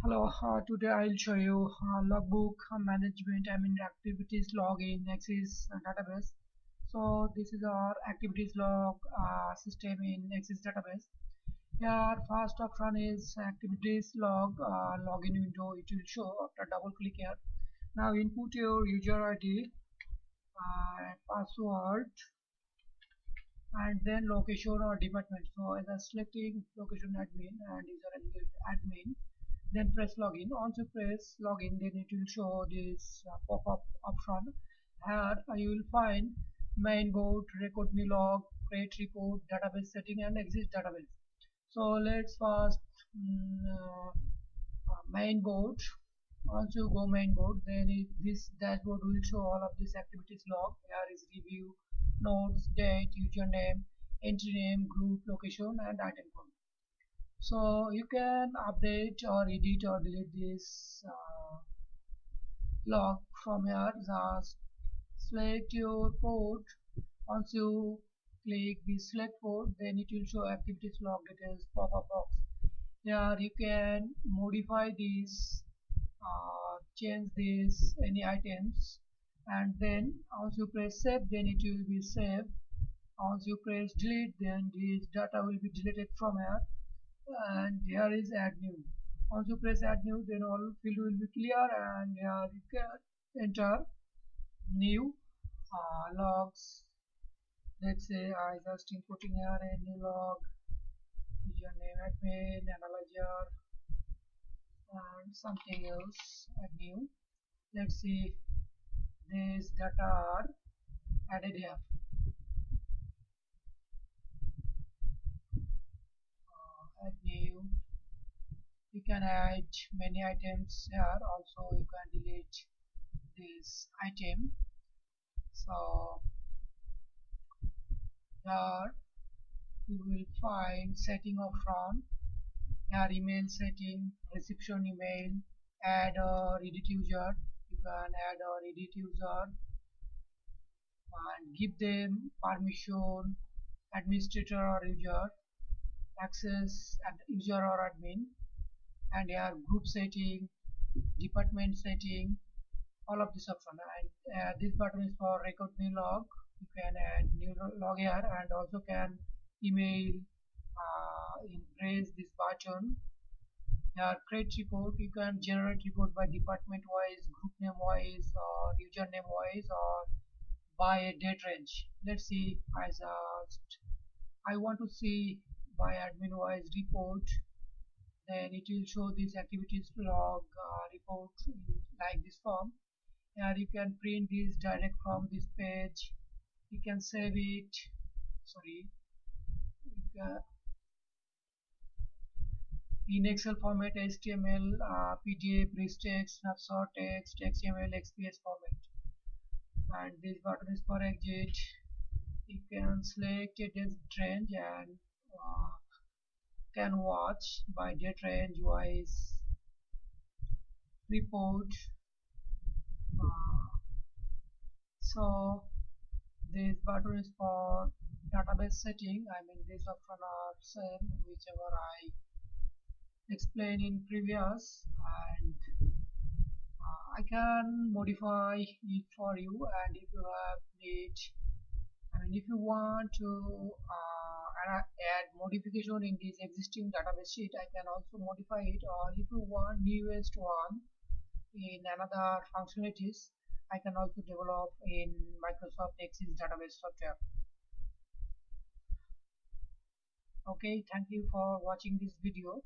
Hello, today I'll show you logbook management, activities log in Axis database. So this is our activities log system in Axis database. Here first option is activities log login window. It will show after double click here. Now input your user ID, password, and then location or department. So as I'm selecting location admin and user admin, then press login. Once you press login, then it will show this pop-up option. Here you will find main board, record me log, create report, database setting, and exit database. So let's first main board. Once you go main board, then this dashboard will show all of these activities log. Here is review, notes, date, username, entry name, group, location, and item code. So you can update or edit or delete this log from here. Just select your port. Once you click the select port, then it will show activities log details pop-up box. Here you can modify these, change these any items, and then once you press save, then it will be saved. Once you press delete, then this data will be deleted from here. And here is add new. Once you press add new, then all field will be clear, and here you can enter new logs. Let's say I just inputting here a new log, username admin, analyzer, and something else. Add new. Let's see, these data are added here. Add new. You can add many items here. Also you can delete this item. So here you will find setting option, here email setting, reception email, add or edit user. You can add or edit user and give them permission, administrator or user, access and user or admin, and here group setting, department setting, all of this option. And this button is for record new log. You can add new log here, and also can email press this button. Here create report. You can generate report by department wise, group name wise, or username wise, or by a date range. Let's see. I want to see by admin wise report, then it will show this activities log report like this form. Here you can print this direct from this page. You can save it. Sorry, in Excel format, HTML, PDF, rich text, snapshot text, XML, XPS format. And this button is for exit. You can select a date range and can watch by date range wise report. So this button is for database setting. This option are same whichever I explained in previous, and I can modify it for you. And if you have need, if you want to add modification in this existing database sheet, I can also modify it. Or if you want newest one in another functionalities, I can also develop in Microsoft Access database software. Okay, thank you for watching this video.